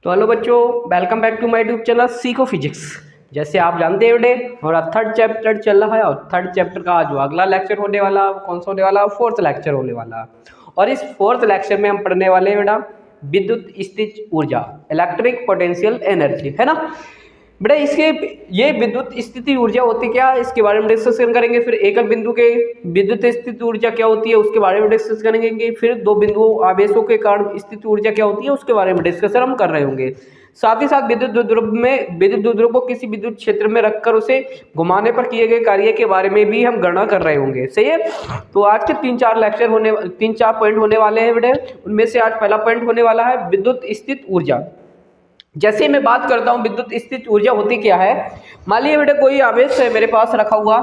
तो हेलो बच्चों, welcome back to my YouTube channel Seekho physics. जैसे आप जानते हो बेटे हमारा थर्ड चैप्टर चल रहा है और थर्ड चैप्टर का जो अगला लेक्चर होने वाला कौन सा होने वाला, फोर्थ लेक्चर होने वाला। और इस फोर्थ लेक्चर में हम पढ़ने वाले हैं बेटा विद्युत स्थित ऊर्जा, इलेक्ट्रिक पोटेंशियल एनर्जी, है ना बेटा। इसके ये विद्युत स्थिति ऊर्जा होती क्या है इसके बारे में डिस्कशन करेंगे। फिर एकल बिंदु के विद्युत स्थिति ऊर्जा क्या होती है उसके बारे में डिस्कस करेंगे। फिर दो बिंदुओं आवेशों के कारण स्थिति ऊर्जा क्या होती है उसके बारे में डिस्कशन हम कर रहे होंगे। साथ ही साथ विद्युत द्विध्रुव को किसी विद्युत क्षेत्र में रखकर उसे घुमाने पर किए गए कार्य के बारे में भी हम गणना कर रहे होंगे। सही है। तो आज के तीन चार पॉइंट होने वाले हैं बेटे। उनमें से आज पहला पॉइंट होने वाला है विद्युत स्थित ऊर्जा। जैसे मैं बात करता हूँ विद्युत स्थित ऊर्जा होती क्या है। मान लीजिए बेटा कोई आवेश है मेरे पास रखा हुआ,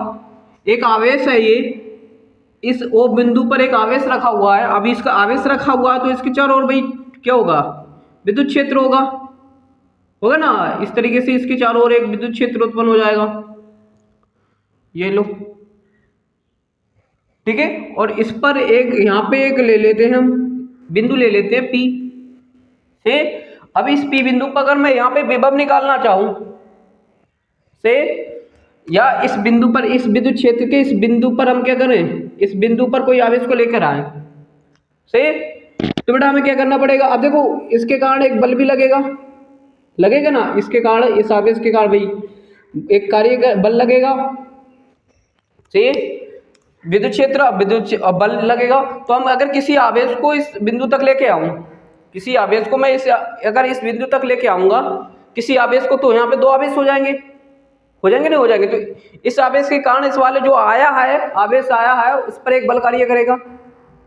एक आवेश है ये, इस ओ बिंदु पर एक आवेश रखा हुआ है। अभी इसका आवेश रखा हुआ है तो इसके चारों ओर भाई क्या होगा, विद्युत क्षेत्र होगा ना। इस तरीके से इसके चारों ओर एक विद्युत क्षेत्र उत्पन्न हो जाएगा, ये लो, ठीक है। और इस पर एक यहाँ पे एक ले लेते हैं हम बिंदु, ले लेते हैं P से। अब इस P बिंदु पर अगर मैं यहाँ पे विभव निकालना चाहूं से, या इस बिंदु पर, इस विद्युत क्षेत्र के इस बिंदु पर हम क्या करें, इस बिंदु पर कोई आवेश को लेकर आए से, तो बेटा हमें क्या करना पड़ेगा। अब देखो इसके कारण एक बल भी लगेगा ना, इसके कारण, इस आवेश के कारण भाई एक कार्य बल लगेगा से, विद्युत क्षेत्र बल लगेगा। तो हम अगर किसी आवेश को इस बिंदु तक लेके आऊं, किसी आवेश को मैं अगर इस बिंदु तक लेके आऊंगा किसी आवेश को, तो यहाँ पे दो आवेश हो जाएंगे नहीं हो जाएंगे। तो इस आवेश के कारण इस वाले जो आवेश आया है उस पर एक बल कार्य करेगा,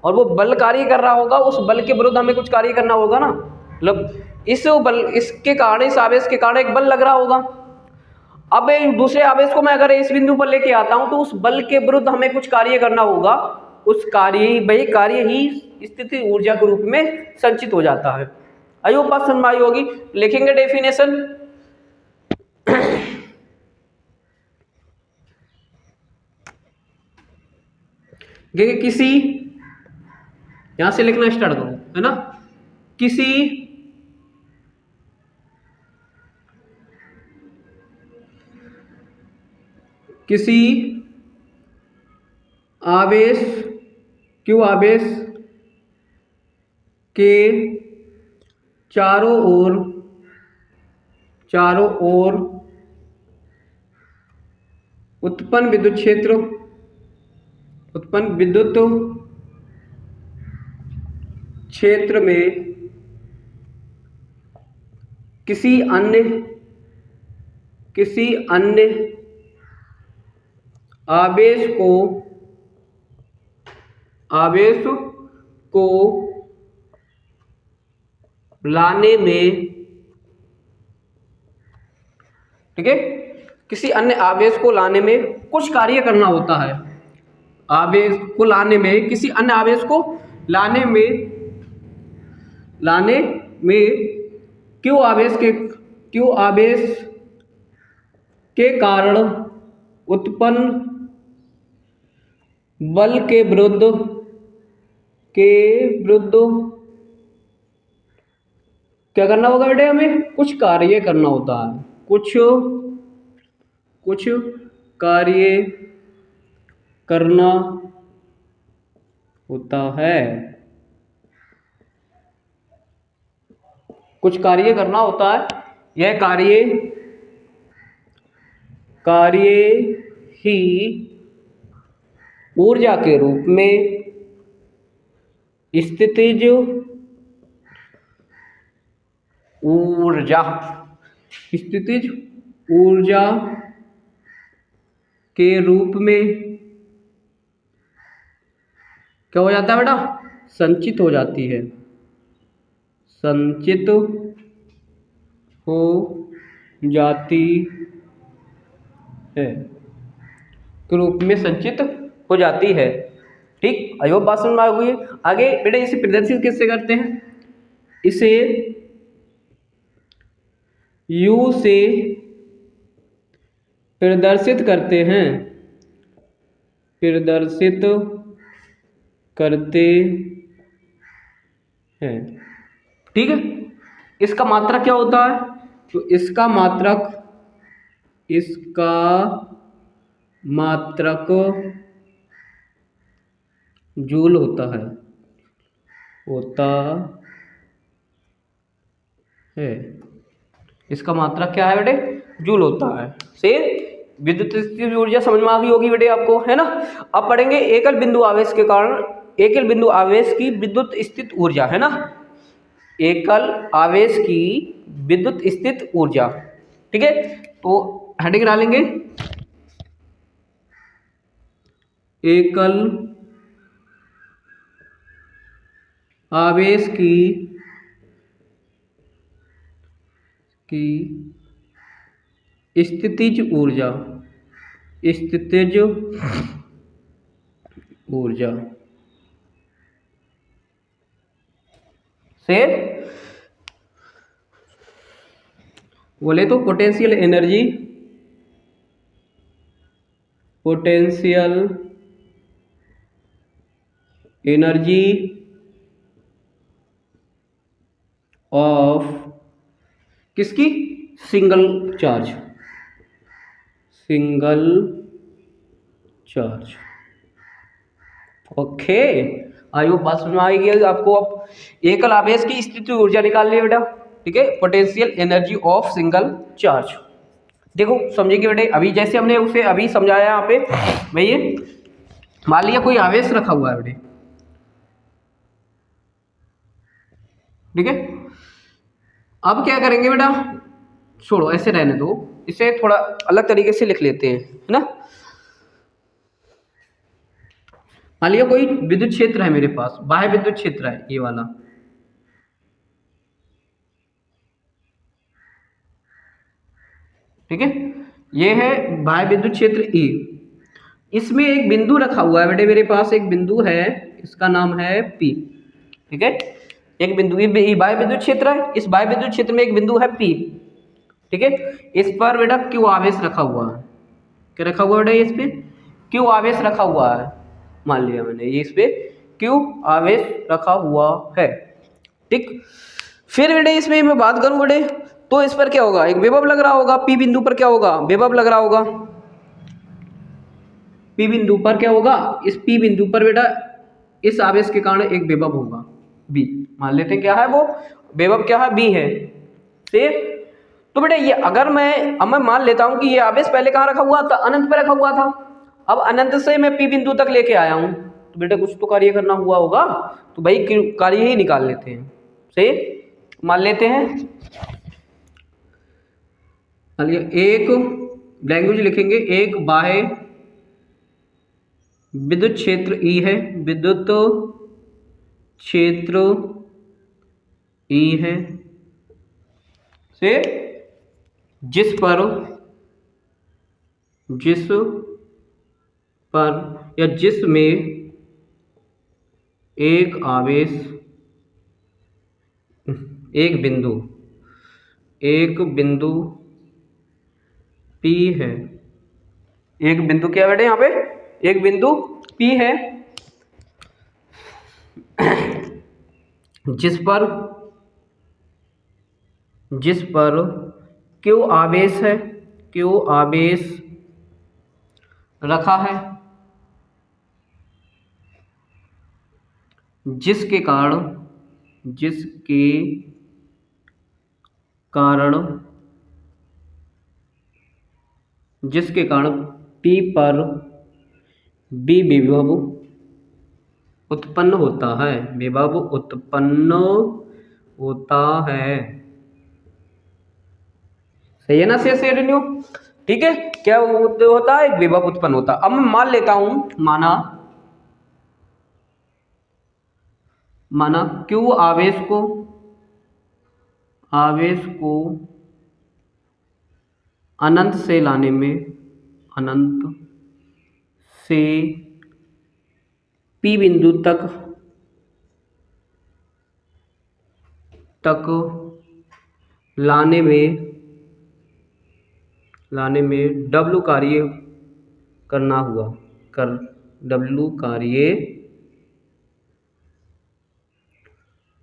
और वो बल कार्य कर रहा होगा, उस बल के विरुद्ध हमें कुछ कार्य करना होगा ना। मतलब इसके कारण, इस आवेश के कारण एक बल लग रहा होगा। अब दूसरे आवेश को मैं अगर इस बिंदु पर लेके आता हूं तो उस बल के विरुद्ध हमें कुछ कार्य करना होगा, उस कार्य ही स्थिति ऊर्जा के रूप में संचित हो जाता है। आइए बात समझ में आई होगी। लिखेंगे डेफिनेशन। किसी, यहां से लिखना स्टार्ट करो, है ना। किसी आवेश आवेश के चारों ओर उत्पन्न विद्युत क्षेत्र में किसी अन्य आवेश को लाने में, ठीक है, किसी अन्य आवेश को लाने में कुछ कार्य करना होता है। आवेश को लाने में, किसी अन्य आवेश को लाने में क्यों आवेश के कारण उत्पन्न बल के विरुद्ध क्या करना होगा बेटे, हमें कुछ कार्य करना होता है, कुछ कार्य करना होता है, कुछ कार्य करना होता है। यह कार्य ही ऊर्जा के रूप में स्थितिज ऊर्जा के रूप में क्या हो जाता है बेटा, संचित हो जाती है, संचित हो जाती है, के रूप में संचित हो जाती है। ठीक, आई होप बात समझ में आ गई है। आगे बेटे इसे प्रदर्शित किससे करते हैं, इसे U से प्रदर्शित करते हैं, ठीक है। इसका मात्रक क्या होता है? तो इसका मात्रक जूल होता है इसका मात्रक क्या है बेटे? जूल होता है। से विद्युत स्थित ऊर्जा समझ में आ गई होगी बेटे आपको, है ना। अब पढ़ेंगे एकल बिंदु आवेश के कारण एकल बिंदु आवेश की विद्युत स्थित ऊर्जा, है ना। एकल आवेश की विद्युत स्थित ऊर्जा, ठीक है। तो हेडिंग डालेंगे एकल आवेश की स्थितिज ऊर्जा से बोले तो पोटेंशियल एनर्जी ऑफ किसकी? Single charge. Okay, I hope बात समझ में आएगी आपको। अब एकल आवेश की स्थिति ऊर्जा निकाल लिया बेटा, ठीक है। Potential energy of single charge, देखो समझेंगे बेटे। अभी जैसे हमने उसे अभी समझाया यहाँ पे, भैया मान लिया कोई आवेश रखा हुआ है बेटे, ठीक है। अब क्या करेंगे बेटा, छोड़ो ऐसे रहने दो, इसे थोड़ा अलग तरीके से लिख लेते हैं, है ना। मान लिया कोई विद्युत क्षेत्र है मेरे पास, बाह्य विद्युत क्षेत्र है ये वाला, ठीक है। ये है बाह्य विद्युत क्षेत्र E। इसमें एक बिंदु रखा हुआ है बेटे, मेरे पास एक बिंदु है, इसका नाम है P, ठीक है। एक बिंदु, ये बाह्य विद्युत क्षेत्र है, इस बाह्य विद्युत क्षेत्र में एक बिंदु है P, ठीक है। इस पर बेटा Q आवेश रखा हुआ है। क्या रखा हुआ है बेटा? इस पे Q आवेश रखा हुआ है, मान लिया मैंने, ये इस पे Q आवेश रखा हुआ है, ठीक। फिर बेटे इसमें मैं बात करूं बेटे, तो इस पर क्या होगा? एक विभव लग रहा होगा, P बिंदु पर क्या होगा? विभव लग रहा होगा। P बिंदु पर क्या होगा? इस P बिंदु पर बेटा इस आवेश के कारण एक विभव होगा B, मान लेते हैं क्या है वो विभव, क्या है? B है। तो बेटा ये अगर मैं मान लेता हूं कि ये आवेश पहले कहाँ रखा हुआ था? अनंत पे रखा हुआ था। अब अनंत से मैं P बिंदु तक लेके आया हूं, तो बेटा कुछ तो कार्य करना हुआ होगा, तो भाई कार्य ही निकाल लेते हैं। सही, मान लेते हैं एक लैंग्वेज लिखेंगे, एक बाह्य विद्युत क्षेत्र E है, विद्युत क्षेत्र E है, से जिस पर या जिसमें एक आवेश, एक बिंदु P है, एक बिंदु क्या बेटे यहाँ पे? एक बिंदु P है, जिस पर Q आवेश है, Q आवेश रखा है, जिसके कारण P पर B विभव उत्पन्न होता है, विभव उत्पन्न होता है। सही है ना? से ठीक है। क्या होता है? विभव उत्पन्न होता है। अब मैं मान लेता हूं, माना Q आवेश को अनंत से लाने में, अनंत से P बिंदु तक लाने में W कार्य करना हुआ, W कार्य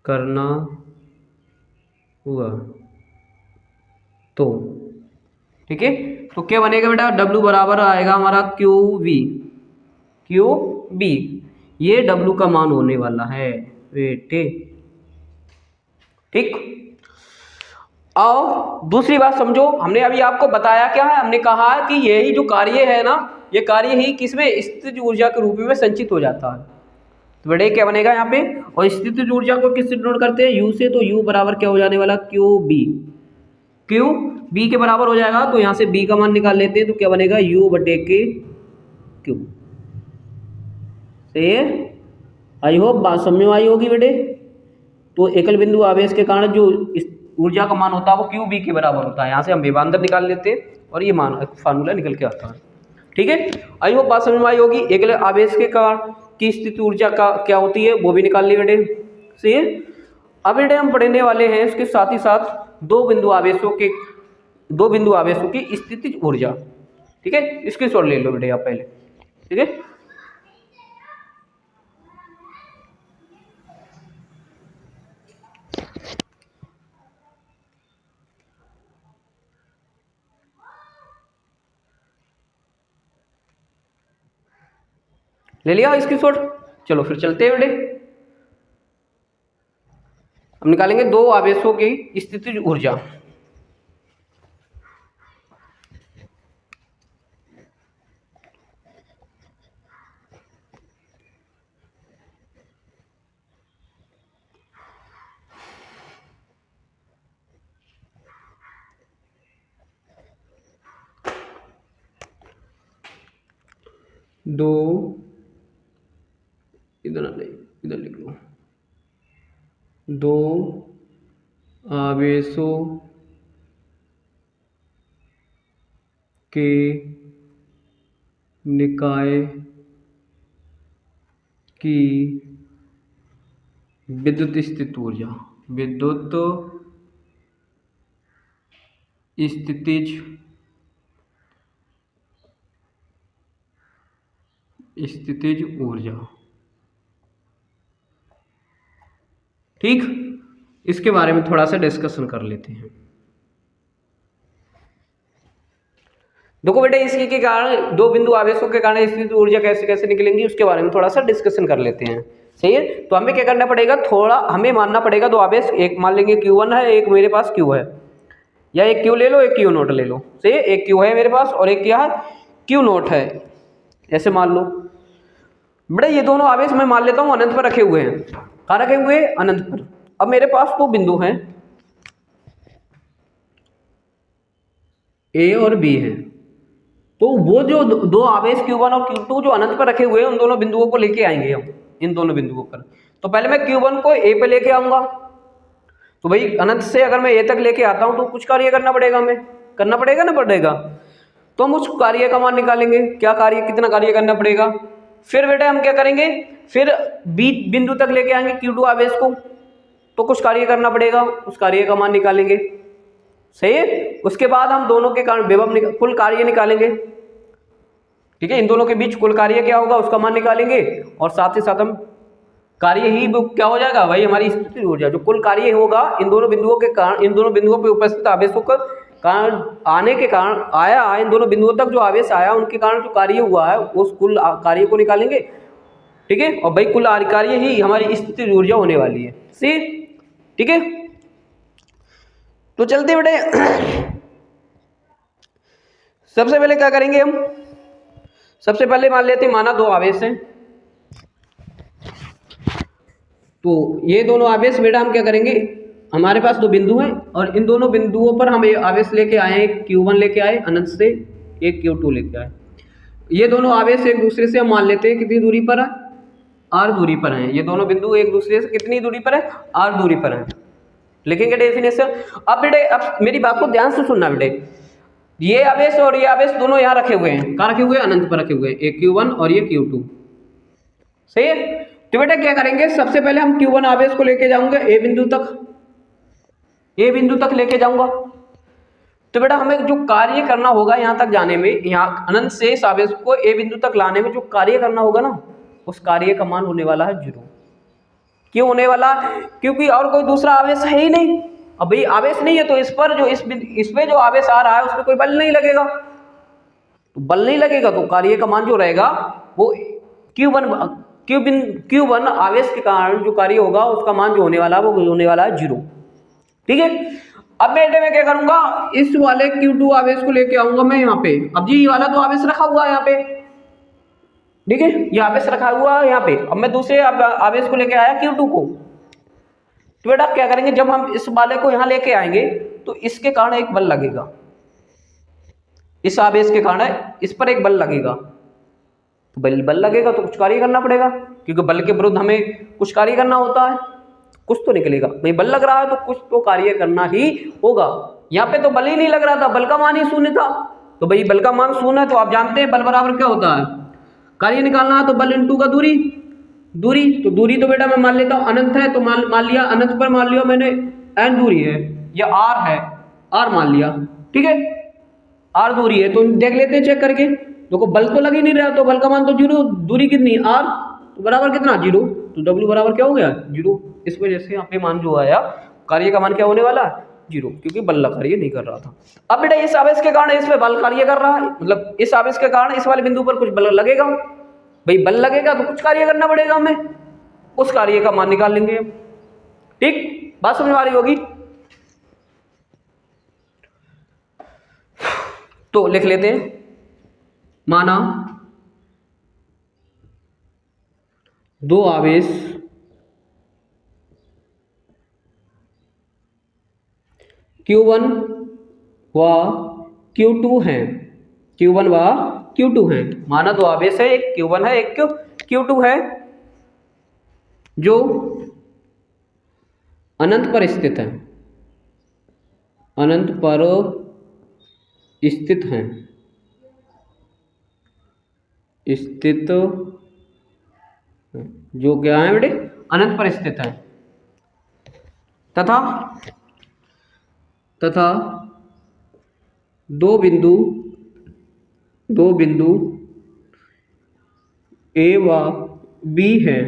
करना हुआ तो ठीक है, तो क्या बनेगा बेटा, W बराबर आएगा हमारा क्यू बी, ये W का मान होने वाला है बेटे। ठीक, और दूसरी बात समझो, हमने अभी आपको बताया क्या है, हमने कहा कि यही जो कार्य है ना, ये कार्य ही किसमें, स्थितिज ऊर्जा के रूप में संचित हो जाता है। तो बेटे क्या बनेगा यहाँ पे, और स्थितिज ऊर्जा को किससे डिनोट करते हैं, U से, तो U बराबर क्या हो जाने वाला, क्यू बी के बराबर हो जाएगा। तो यहाँ से B का मान निकाल लेते हैं, तो क्या बनेगा, U बटे के क्यू। से आई होप बात समझ में आई होगी बेटे। तो एकल बिंदु आवेश के कारण जो ऊर्जा का मान होता है वो क्यू बी के बराबर होता है। यहाँ से हम विभवांतर निकाल लेते हैं और ये मान फार्मूला निकल के आता है। ठीक है, आई होप बात समझ में आई होगी। एकल आवेश के कारण की स्थिति ऊर्जा का क्या होती है वो भी निकाल ली बेटे। सही है, अब बेटे हम पढ़ने वाले हैं इसके साथ ही साथ दो बिंदु आवेशों की स्थितिज ऊर्जा। ठीक है, इसकी शॉर्ट ले लो बेटे आप पहले। ठीक है, ले लिया इसकी शॉर्ट। चलो फिर चलते हैं बेटे, हम निकालेंगे दो आवेशों की स्थितिज ऊर्जा। दो, इधर नहीं, इधर लिख लो, दो आवेशों के निकाय की विद्युत स्थितिज ऊर्जा। ठीक, इसके बारे में थोड़ा सा डिस्कशन कर लेते हैं। देखो बेटे, इसके के कारण दो बिंदु आवेशों के कारण स्थितिज ऊर्जा कैसे कैसे निकलेंगी उसके बारे में थोड़ा सा डिस्कशन कर लेते हैं। सही है, तो हमें क्या करना पड़ेगा, थोड़ा हमें मानना पड़ेगा दो आवेश, एक मान लेंगे Q1 है, एक मेरे पास Q है, या एक Q ले लो, एक Q नोट ले लो। सही है, एक Q है मेरे पास और एक क्या है, Q नोट है, ऐसे मान लो बेटा। ये दोनों आवेश मैं मान लेता हूँ अनंत पर रखे हुए हैं। कहाँ रखे हुए हैं, अनंत पर। अब मेरे पास दो बिंदु हैं A और B है, तो वो जो दो आवेश Q1 और Q2 जो अनंत पर रखे हुए हैं उन दोनों बिंदुओं को लेके आएंगे हम, इन दोनों बिंदुओं पर। तो पहले मैं Q1 को A पे लेके आऊंगा, तो भाई अनंत से अगर मैं A तक लेके आता हूं तो कुछ कार्य करना पड़ेगा, हमें करना पड़ेगा ना पड़ेगा। तो हम उस कार्य का मान निकालेंगे, क्या कार्य, कितना कार्य करना पड़ेगा। फिर बेटे हम क्या करेंगे, फिर B बिंदु तक लेके आएंगे Q2 आवेश को, तो कुछ कार्य करना पड़ेगा, उस कार्य का मान निकालेंगे। सही है, उसके बाद हम दोनों के कारण विभव कुल कार्य निकालेंगे। ठीक है, इन दोनों के बीच कुल कार्य क्या होगा उसका मान निकालेंगे, और साथ ही साथ हम कार्य ही क्या हो जाएगा भाई, हमारी स्थितिज ऊर्जा जो कुल कार्य होगा इन दोनों बिंदुओं के कारण, इन दोनों बिंदुओं पर उपस्थित आवेशों का कारण आने के कारण आया, इन दोनों बिंदुओं तक जो आवेश आया उनके कारण जो कार्य हुआ है उस कुल कार्य को निकालेंगे। ठीक है, और भाई कुल कार्य ही हमारी स्थितिज ऊर्जा होने वाली है। सी ठीक है, तो चलते बेटे सबसे पहले क्या करेंगे हम, सबसे पहले मान लेते हैं माना दो आवेश हैं, तो ये दोनों आवेश बेटा हम क्या करेंगे, हमारे पास दो बिंदु हैं और इन दोनों बिंदुओं पर हम आवेश लेके आए, एक Q1 लेके आए अनंत से, एक Q2 लेके आए। ये दोनों आवेश एक दूसरे से हम मान लेते हैं कितनी दूरी पर है, R दूरी पर हैं। ये दोनों बिंदु एक दूसरे से कितनी दूरी पर है, R दूरी पर है। लिखेंगे डेफिनेशन। अब बेटे अब मेरी बात को ध्यान से सुनना बेटे, ये आवेश और ये आवेश दोनों यहाँ रखे हुए हैं, कहाँ रखे हुए हैं, अनंत पर रखे हुए हैं, एक Q1 और ये Q2। सही है, तो बेटा क्या करेंगे, सबसे पहले हम Q1 आवेश को लेके जाऊंगा ए बिंदु तक लेके जाऊंगा। तो बेटा हमें जो कार्य करना होगा यहाँ तक जाने में, यहाँ अनंत से इस आवेश को ए बिंदु तक लाने में जो कार्य करना होगा ना, उस कार्य का मान होने वाला है 0। क्यों होने वाला, क्योंकि और कोई दूसरा आवेश है ही नहीं। अब भाई आवेश नहीं है तो इस पर जो इसमें जो आवेश आ रहा है उस पर कोई बल नहीं लगेगा, तो बल नहीं लगेगा तो कार्य का मान जो रहेगा वो Q1 आवेश के कारण जो कार्य होगा उसका मान जो होने वाला है वो होने वाला है 0। ठीक है, अब बेटे मैं क्या करूंगा, इस वाले Q2 आवेश को लेके आऊंगा मैं यहाँ पे। अब जी ये वाला तो आवेश रखा हुआ है यहाँ पे, ठीक है, ये आवेश रखा हुआ है यहाँ पे। अब मैं दूसरे आवेश को लेके आया Q2 को, तो बेटा क्या करेंगे, जब हम इस वाले को यहाँ लेके आएंगे तो इसके कारण एक बल लगेगा, इस आवेश के कारण इस पर एक बल लगेगा, तो बल लगेगा तो कुछ कार्य करना पड़ेगा, क्योंकि बल के विरुद्ध हमें कुछ कार्य करना होता है, कुछ तो निकलेगा। भाई बल लग रहा है तो कुछ तो कार्य करना ही होगा। यहाँ पे तो बल ही नहीं लग रहा था, बल का मान ही शून्य था, तो भाई बल का मान शून्य है तो आप जानते हैं बल बराबर क्या होता है, कार्य निकालना है तो बल इंटू का दूरी, तो दूरी तो बेटा मैं मान लेता हूँ अनंत है, तो मान लिया अनंत पर मान लिया मैंने n दूरी है, या r है, r मान लिया, ठीक है, r दूरी है। तो देख लेते हैं चेक करके, देखो बल तो लग ही नहीं रहा, तो बल का मान तो 0, दूरी कितनी r, तो बराबर कितना 0, तो w बराबर क्या हो गया 0। इस वजह से यहाँ पे मान जो आया कार्य का मान क्या होने वाला 0, क्योंकि बल कार्य नहीं कर रहा था। अब बेटा इस आवेश के कारण इस पे बल कार्य कर रहा है, मतलब इस आवेश के कारण इस वाले बिंदु पर कुछ बल लगेगा, भाई बल लगेगा तो कुछ कार्य करना पड़ेगा हमें, उस कार्य का मान निकाल लेंगे हम। ठीक, बात समझ में आ रही होगी। तो लिख लेते हैं, माना दो आवेश Q1 व Q2 हैं, Q1 व Q2 हैं, माना दो आवेश है, एक Q1 है एक Q2 है, जो अनंत पर स्थित है, अनंत पर स्थित हैं, स्थित जो क्या है बेटे अनंत पर स्थित है, तथा दो बिंदु A व B हैं,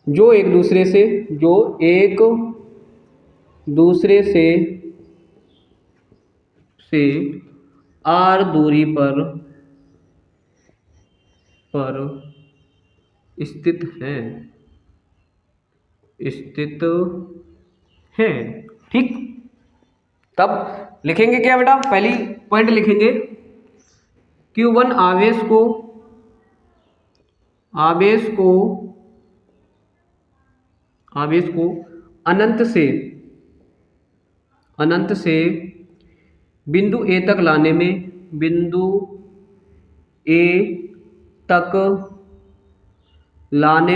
जो एक दूसरे से r दूरी पर स्थित हैं, ठीक। तब लिखेंगे क्या बेटा, पहली पॉइंट लिखेंगे Q1 आवेश को अनंत से बिंदु A तक लाने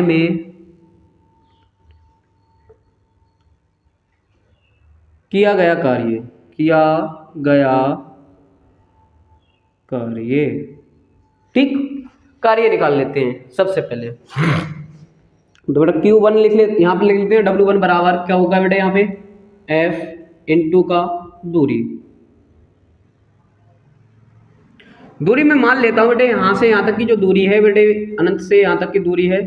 में किया गया कार्य, ठीक। कार्य निकाल लेते हैं सबसे पहले, तो बेटा Q1 लिख ले, यहाँ पे लिख लेते हैं W1 बराबर क्या होगा बेटा, यहाँ पे F इंटू का दूरी में मान लेता हूँ बेटे, यहाँ से यहाँ तक की जो दूरी है बेटे, अनंत से यहाँ तक की दूरी है,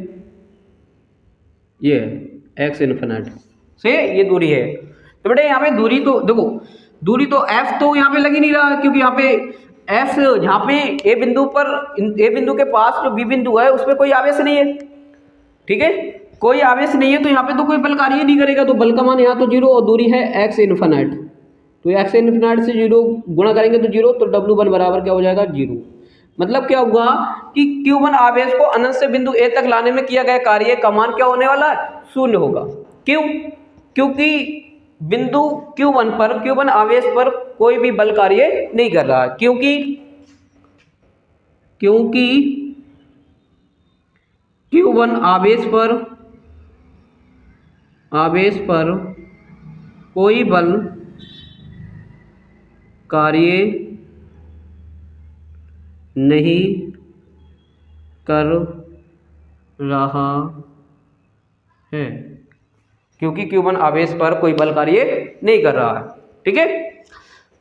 ये x इन्फिनिट से ये दूरी है। तो बेटे यहाँ पे दूरी तो देखो, दूरी तो f तो यहाँ पे लग ही नहीं रहा, क्योंकि यहाँ पे f जहाँ पे a बिंदु के पास जो b बिंदु है उसमें कोई आवेश नहीं है, ठीक है, कोई आवेश नहीं है, तो यहाँ पे तो कोई बल कार्य नहीं करेगा, तो बल का मान यहाँ तो 0 और दूरी है x इन्फिनिट, तो x इन्फिनिट से 0 गुणा करेंगे तो 0, तो W1 बराबर क्या हो जाएगा 0। मतलब क्या हुआ कि Q1 आवेश को अनंत से बिंदु A तक लाने में किया गया कार्य का मान क्या होने वाला है, 0 होगा। क्यों? क्योंकि बिंदु Q1 आवेश पर कोई भी बल कार्य नहीं कर रहा है, क्योंकि Q1 आवेश पर कोई बल कार्य नहीं कर रहा है, क्योंकि Q1 आवेश पर कोई बल कार्य नहीं कर रहा है, ठीक है।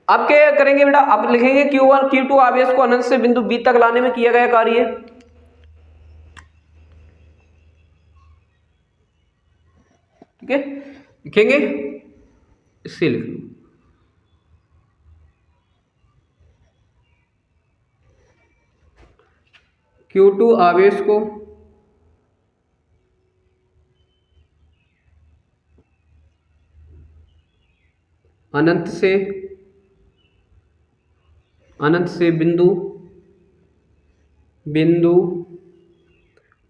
अब क्या करेंगे बेटा, अब लिखेंगे Q2 आवेश को अनंत से बिंदु B तक लाने में किया गया कार्य, ठीक है। लिखेंगे, इससे लिख लो। Q2 आवेश को अनंत से बिंदु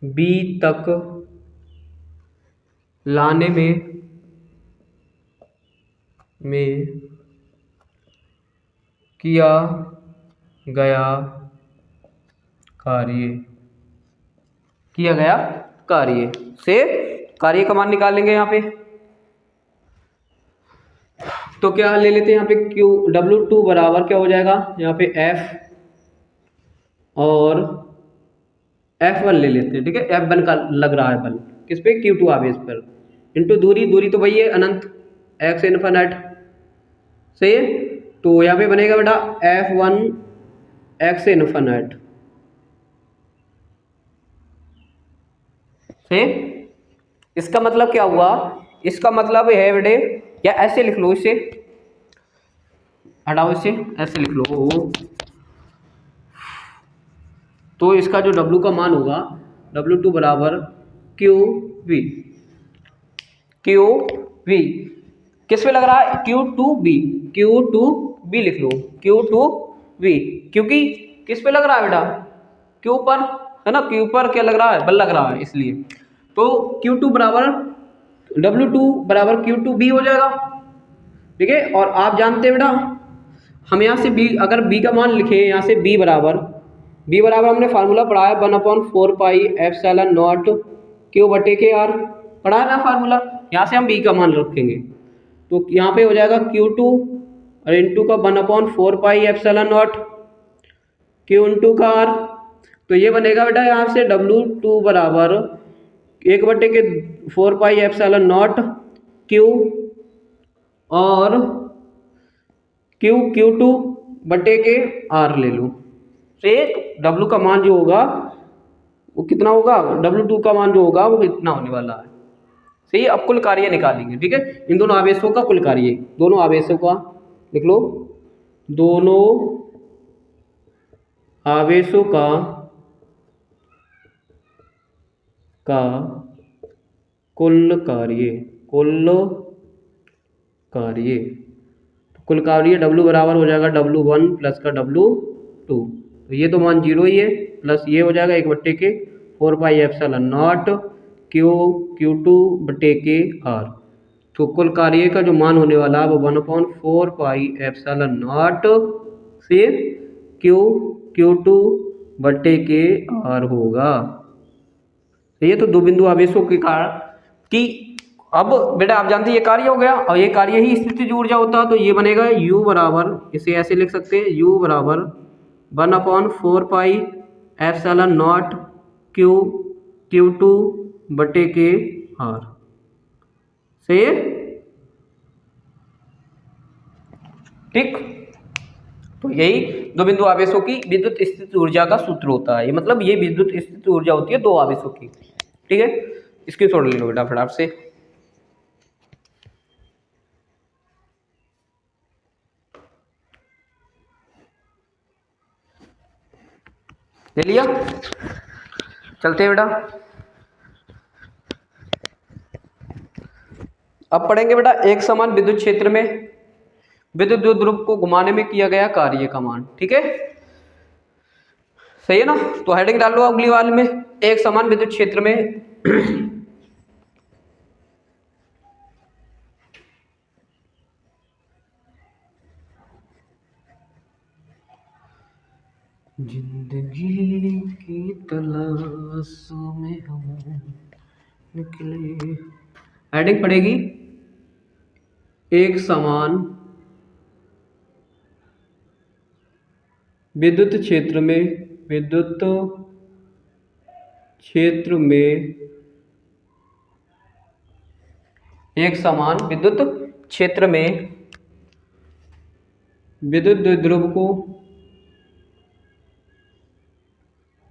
B तक लाने में किया गया कार्य से कार्य का मान निकालेंगे यहाँ पे। तो क्या ले लेते हैं यहाँ पे W2 बराबर क्या हो जाएगा, यहाँ पे F और F1 ले लेते हैं, ठीक है। F1 का लग रहा है बल किस पे, Q2 आवेश पर, इंटू दूरी तो वही है अनंत, x इनफिनिट से। तो यहाँ पे बनेगा बेटा F1 x इनफिनिट से। इसका मतलब क्या हुआ, इसका मतलब है बेटे, या ऐसे लिख लो, इसे हटाओ, इसे ऐसे लिख लो। तो इसका जो W का मान होगा, W2 बराबर QV किस पे लग रहा है, Q2B लिख लो, Q2B, क्योंकि किस पे लग रहा है बेटा, Q पर है ना, Q पर क्या लग रहा है, बल लग रहा है, इसलिए। तो Q2 बराबर W2 बराबर Q2B हो जाएगा, ठीक है। और आप जानते हैं बेटा, हम यहाँ से B, अगर B का मान लिखे यहाँ से B बराबर हमने फार्मूला पढ़ा है 1/4πε0 Q/R, पढ़ा है ना फार्मूला। यहाँ से हम B का मान रखेंगे, तो यहाँ पे हो जाएगा Q2 और इंटू का 1/4πε0 Q इंटू का R। तो ये बनेगा बेटा यहाँ से W2 बराबर 1/4πε0 Q और Q2/R ले लो, से W का मान जो होगा वो कितना होगा, W2 का मान जो होगा वो कितना होने वाला है, सही। अब कुल कार्य निकालेंगे, ठीक है। इन दोनों आवेशों का कुल कार्य, दोनों आवेशों का लिख लो, दोनों आवेशों का कुल कार्य W बराबर हो जाएगा W1 प्लस का W2। तो ये तो मान 0 ही है, प्लस ये हो जाएगा 1/4πε0 Q2/R। तो कुल कार्य का जो मान होने वाला है वो 1/4πε0 से Q2/R होगा। तो ये तो दो बिंदु आवेशों के कारण कि अब बेटा आप जानते हैं ये कार्य हो गया, और ये कार्य ही स्थितिज ऊर्जा होता है। तो ये बनेगा U बराबर, इसे ऐसे लिख सकते हैं, U बराबर 1/4πε0 Q2/R से, ठीक। तो यही दो बिंदु आवेशों की विद्युत स्थिति ऊर्जा का सूत्र होता है। ये मतलब ये विद्युत स्थिति ऊर्जा होती है दो आवेशों की, ठीक है। इसकी छोड़ ले लो बेटा फटाफट से, ले लिया। चलते हैं बेटा, अब पढ़ेंगे बेटा एक समान विद्युत क्षेत्र में विद्युत द्विध्रुव को घुमाने में किया गया कार्य का मान, ठीक है, सही है ना। तो हेडिंग डाल लो अगली वाले में, एक समान विद्युत क्षेत्र में जिंदगी की तलाशों में हम निकले। हेडिंग पड़ेगी एक समान विद्युत क्षेत्र में एक समान विद्युत क्षेत्र में विद्युत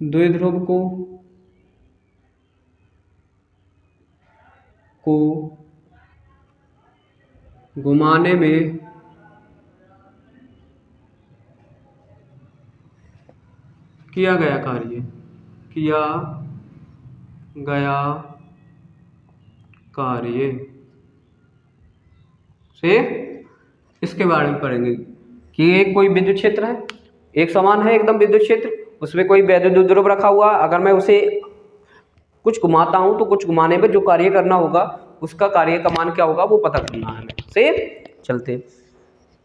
द्विध्रुव को घुमाने में किया गया कार्य, किया गया कार्य से इसके बारे में पढ़ेंगे कि एक कोई विद्युत क्षेत्र है, एक समान है एकदम विद्युत क्षेत्र, उसमें कोई वैद्युत ध्रुव रखा हुआ, अगर मैं उसे कुछ घुमाता हूं तो कुछ घुमाने में जो कार्य करना होगा उसका कार्य का मान क्या होगा वो पता करना है हमें। से चलते,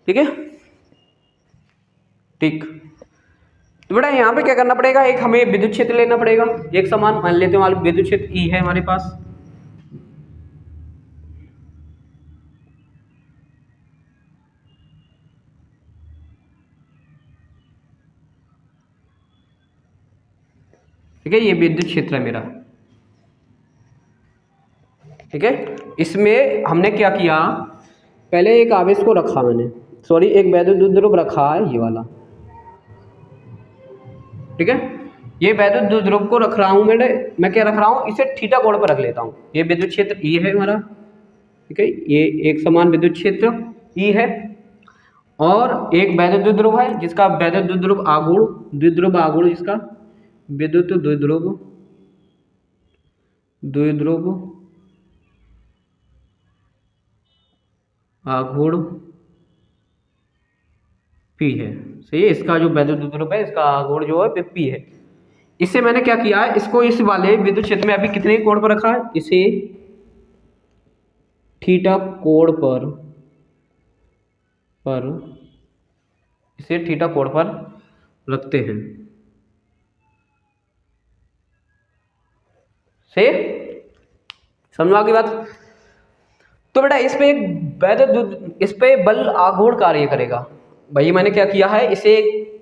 ठीक है, ठीक। तो बेटा यहाँ पे क्या करना पड़ेगा, एक हमें विद्युत क्षेत्र लेना पड़ेगा, एक समान मान लेते हैं विद्युत क्षेत्र ई है हमारे पास, ठीक है, ये विद्युत क्षेत्र है मेरा, ठीक है। इसमें हमने क्या किया, पहले एक आवेश को रखा मैंने, सॉरी एक वैद्युत ध्रुव रखा है ये वाला, ठीक है, ये वैद्युत ध्रुव को रख रहा हूं मैं क्या रख रहा हूं, इसे थीटा कोण पर रख लेता हूं। ये विद्युत क्षेत्र ई है हमारा, ठीक है, ये एक समान विद्युत क्षेत्र ई है, और एक वैद्युत ध्रुव है जिसका वैद्युत ध्रुव आघूर्ण, द्विध्रुव आघूर्ण, जिसका विद्युत द्विध्रुव आघूर्ण पी है, सही है। इसका जो वैद्युत ध्रुव है इसका आघूर्ण जो है पी है। इससे मैंने क्या किया है, इसको इस वाले विद्युत क्षेत्र में अभी कितने कोण पर रखा है, इसे थीटा कोण पर इसे थीटा कोण पर रखते हैं, से समझो की बात। तो बेटा इस पे एक इस पे बल आघूर्ण कार्य करेगा, भाई मैंने क्या किया है, इसे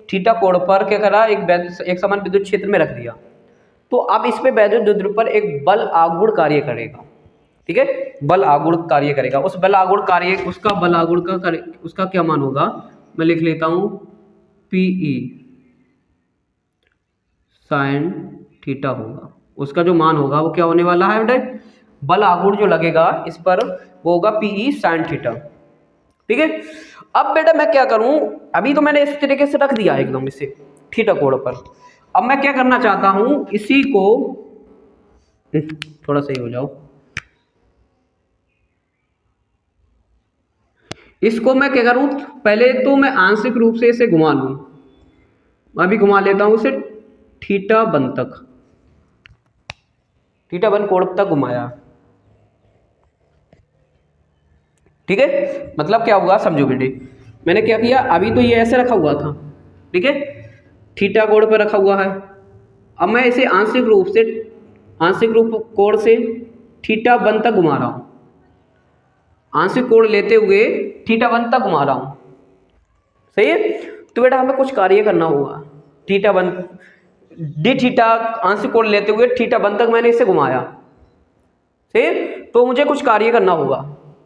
थीटा कोण पर क्या करा, एक समान विद्युत क्षेत्र में रख दिया, तो अब इस पे वैद्युत ध्रुव पर एक बल आघूर्ण कार्य करेगा, ठीक है, बल आघूर्ण कार्य करेगा। उस बल आघूर्ण कार्य, उसका बल आघूर्ण का कार्य, उसका क्या मान होगा, मैं लिख लेता हूं पीई साइन थीटा होगा, उसका जो मान होगा वो क्या होने वाला है बेटे, बल आघूर्ण जो लगेगा इस पर वो होगा पीई साइन थीटा, ठीक है। अब बेटा मैं क्या करूं, अभी तो मैंने इस तरीके से रख दिया एकदम इसे थीटा कोण पर, अब मैं क्या करना चाहता हूं, इसी को थोड़ा सही हो जाओ, इसको मैं क्या करूं, पहले तो मैं आंशिक रूप से इसे घुमा लूं, अभी घुमा लेता हूं इसे थीटा वन तक, थीटा वन कोण तक घुमाया, ठीक है। मतलब क्या हुआ समझो बेटे, मैंने क्या किया, अभी तो ये ऐसे रखा हुआ था, ठीक है, थीटा कोण पर रखा हुआ है, अब मैं इसे आंशिक रूप कोण से थीटा वन तक घुमा रहा हूं, आंशिक कोण लेते हुए थीटा वन तक घुमा रहा हूं, सही है। तो बेटा हमें कुछ कार्य करना होगा, थीटा वन डी थीटा आंशिक कोण लेते हुए थीटा वन तक मैंने इसे घुमाया, सही है, तो मुझे कुछ कार्य करना होगा,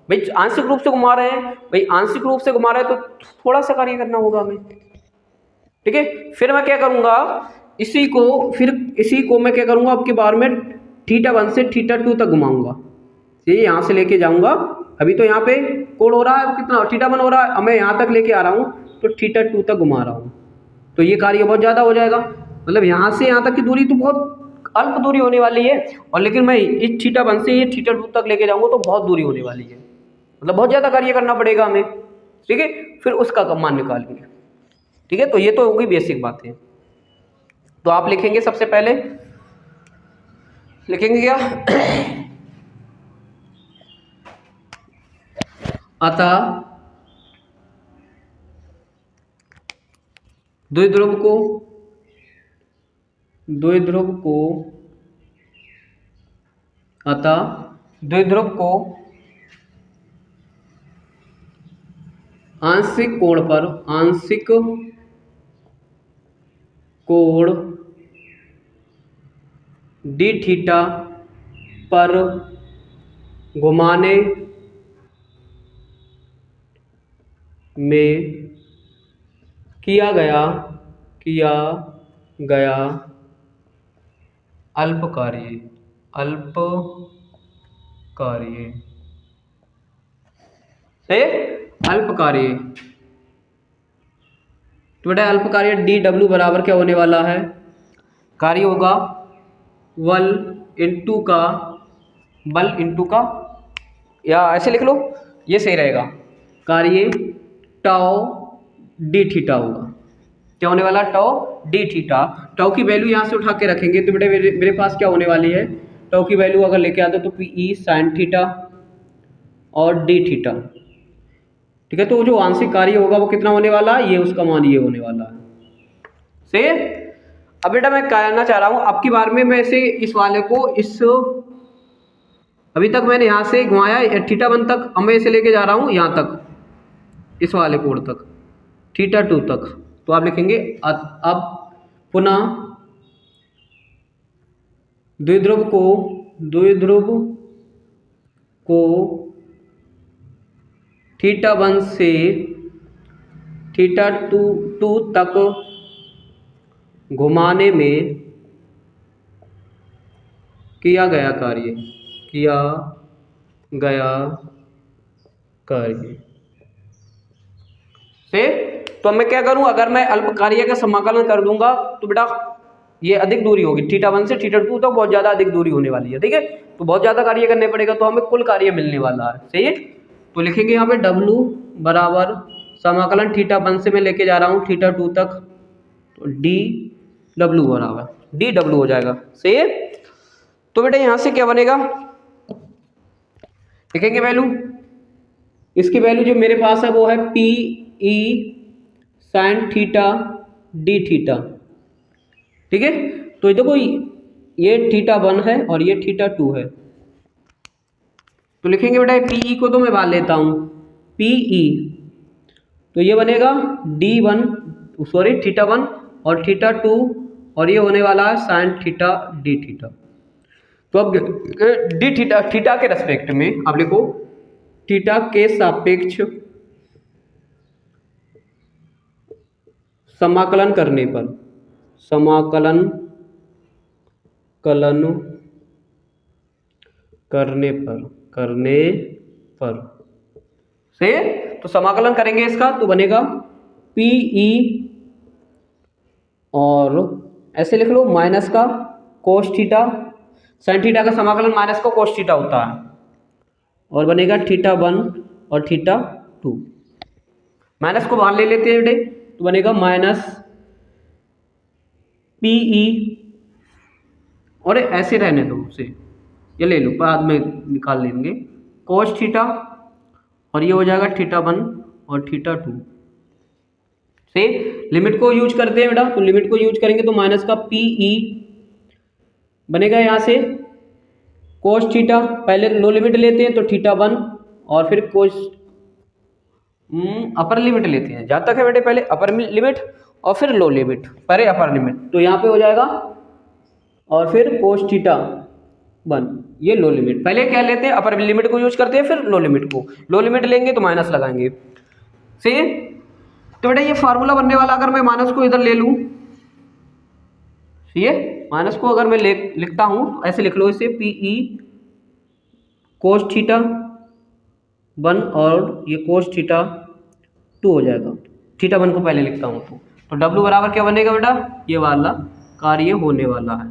भाई आंशिक रूप से घुमा रहे हैं, भाई आंशिक रूप से घुमा रहे हैं तो थोड़ा सा कार्य करना होगा हमें, ठीक है। फिर मैं क्या करूंगा, इसी को मैं क्या करूंगा, अब की बार में थीटा वन से थीटा टू तक घुमाऊंगा, ये यहां से लेके जाऊंगा, अभी तो यहाँ पे कोण हो रहा है कितना, थीटा वन हो रहा है, अब मैं यहाँ तक लेके आ रहा हूँ तो थीटा टू तक घुमा रहा हूँ, तो ये कार्य बहुत ज़्यादा हो जाएगा, मतलब यहाँ से यहाँ तक की दूरी तो बहुत अल्प दूरी होने वाली है, और लेकिन मैं इस थीटा वन से ये थीटा टू तक लेके जाऊँगा तो बहुत दूरी होने वाली है, मतलब बहुत ज़्यादा कार्य करना पड़ेगा हमें, ठीक है। फिर उसका मान निकालेंगे, ठीक है। तो ये तो होगी बेसिक बातें। तो आप लिखेंगे, सबसे पहले लिखेंगे क्या अतः द्विध्रुव को आंशिक कोण डी थीटा पर घुमाने में किया गया अल्प कार्य, से अल्प कार्य। तो बेटा अल्प कार्य डी डब्ल्यू बराबर क्या होने वाला है, कार्य होगा बल इंटू का, या ऐसे लिख लो, ये सही रहेगा, कार्य टाउ डी थीटा होगा। क्या होने वाला, टाउ डी थीटा। टाउ की वैल्यू यहाँ से उठा के रखेंगे तो बेटा मेरे पास क्या होने वाली है, टाउ की वैल्यू अगर लेके आते तो पी साइन थीटा और डी थीटा। ठीक है, तो जो आंशिक कार्य होगा वो कितना होने वाला है, ये उसका मान ये होने वाला है। से अब बेटा मैं कहना चाह रहा हूँ आपकी बार में मैं इसे इस वाले को अभी तक मैंने यहाँ से घुमाया θ1 तक, अब मैं इसे लेके जा रहा हूँ यहाँ तक, इस वाले कोण तक θ2 तक। तो आप लिखेंगे अब पुनः द्विध्रुव को θ1 से θ2 तक घुमाने में किया गया कार्य से। तो मैं क्या करूं, अगर मैं अल्प कार्य का समाकलन कर दूंगा तो बेटा ये अधिक दूरी होगी, θ1 से θ2 तक बहुत ज़्यादा अधिक दूरी होने वाली है। ठीक है, तो बहुत ज़्यादा कार्य करने पड़ेगा तो हमें कुल कार्य मिलने वाला है। सही है, तो लिखेंगे यहाँ पे W बराबर समाकलन θ1 से मैं लेके जा रहा हूँ θ2 तक, तो DW बराबर DW हो जाएगा। सही है, तो बेटा यहाँ से क्या बनेगा, लिखेंगे वैल्यू, इसकी वैल्यू जो मेरे पास है वो है PE sine theta D theta. ठीक है, तो देखो ये θ1 है और ये θ2 है, तो लिखेंगे बेटा PE को तो मैं बाहर लेता हूँ, PE तो ये बनेगा θ1 और θ2 और ये होने वाला है साइन थीटा डी थीटा। तो अब डी थीटा के रेस्पेक्ट में आप लिखो थीटा के सापेक्ष समाकलन करने पर से, तो समाकलन करेंगे इसका तो बनेगा PE और ऐसे लिख लो माइनस का कोस थीटा, साइन थीटा का समाकलन माइनस का कोस थीटा होता है, और बनेगा θ1 और θ2। माइनस को बाहर ले लेते हैं बेटे, तो बनेगा माइनस PE और ऐसे रहने दो उसे, ये ले लो बाद में निकाल लेंगे, कोस थीटा और ये हो जाएगा θ1 और θ2 से। लिमिट को यूज करते हैं बेटा, तो लिमिट को यूज करेंगे तो माइनस का PE बनेगा यहाँ से कोस थीटा, पहले लो लिमिट लेते हैं तो θ1 और फिर कोस अपर लिमिट लेते हैं, जहाँ तक है बेटे पहले अपर लिमिट और फिर लो लिमिट, पहले अपर लिमिट, तो यहाँ पे हो जाएगा और फिर कोस θ1 ये लो लिमिट, पहले क्या लेते हैं अपर लिमिट को यूज करते हैं फिर लो लिमिट को, लो लिमिट लेंगे तो माइनस लगाएंगे। सही है, तो बेटा ये फार्मूला बनने वाला, अगर मैं माइनस को इधर ले लूँ, ये माइनस को अगर मैं लिखता हूँ ऐसे लिख लो इसे PE कोस θ1 और ये कोस θ2 हो जाएगा, θ1 को पहले लिखता हूँ तो W बराबर क्या बनेगा बेटा, ये वाला कार्य होने वाला है।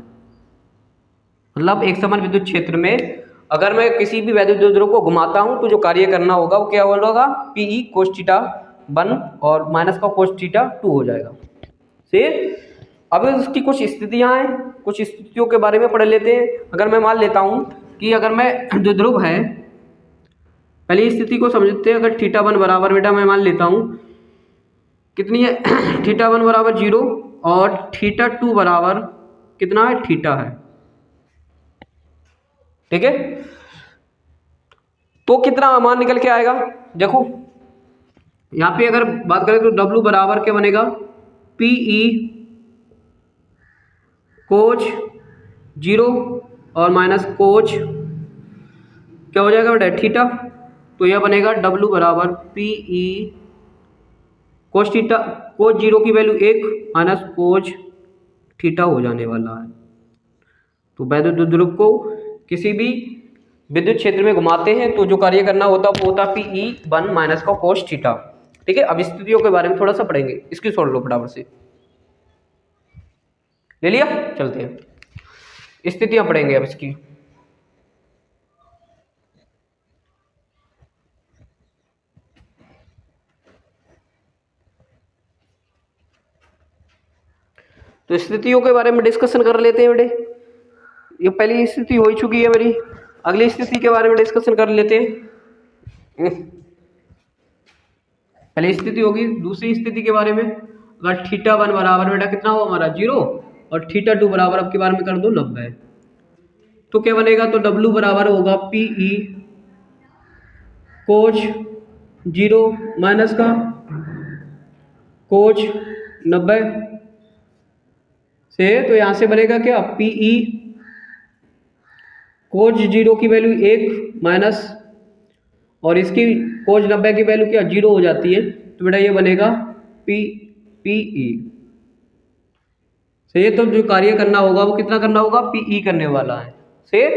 मतलब एक समान विद्युत क्षेत्र में अगर मैं किसी भी वैद्युत द्रव्य को घुमाता हूँ तो जो कार्य करना होगा वो क्या होगा, PE कोस θ1 और माइनस का कोस θ2 हो जाएगा। से अब इसकी कुछ स्थितियां हैं, कुछ स्थितियों के बारे में पढ़ लेते हैं। अगर मैं मान लेता हूं कि अगर मैं द्विध्रुव है, पहली स्थिति को समझते हैं, अगर θ1 बराबर बेटा मैं मान लेता हूं कितनी है θ1 बराबर 0 और θ2 बराबर कितना है, थीटा है। ठीक है, तो कितना मान निकल के आएगा, देखो यहाँ पे अगर बात करें तो W बराबर क्या बनेगा, PE कोच 0 और माइनस कोच क्या हो जाएगा बेटा थीटा, तो यह बनेगा W बराबर PE कोच थीटा, कोच 0 की वैल्यू 1 माइनस कोच थीटा हो जाने वाला है। तो वैद्युत द्विध्रुव को किसी भी विद्युत क्षेत्र में घुमाते हैं तो जो कार्य करना होता है वो होता है Pe1 माइनस का cos थीटा। ठीक है, अब स्थितियों के बारे में थोड़ा सा पढ़ेंगे, इसकी सोच लो फटाफट से। ले लिया, चलते हैं स्थितियां पढ़ेंगे अब इसकी। तो स्थितियों के बारे में डिस्कशन कर लेते हैं बेटे। ये पहली स्थिति हो चुकी है मेरी, अगली स्थिति के बारे में डिस्कशन कर लेते हैं। पहली स्थिति होगी, दूसरी स्थिति के बारे में अगर θ1 बराबर बेटा कितना हो हमारा 0 और θ2 बराबर अब के बारे में कर दो 90, तो क्या बनेगा, तो W बराबर होगा Pe कोच 0 माइनस का कोच 90 से, तो यहां से बनेगा क्या Pe कोच 0 की वैल्यू 1 माइनस और इसकी कोच 90 की वैल्यू क्या 0 हो जाती है, तो बेटा ये बनेगा Pe से। तो जो कार्य करना होगा वो कितना करना होगा Pe करने वाला है से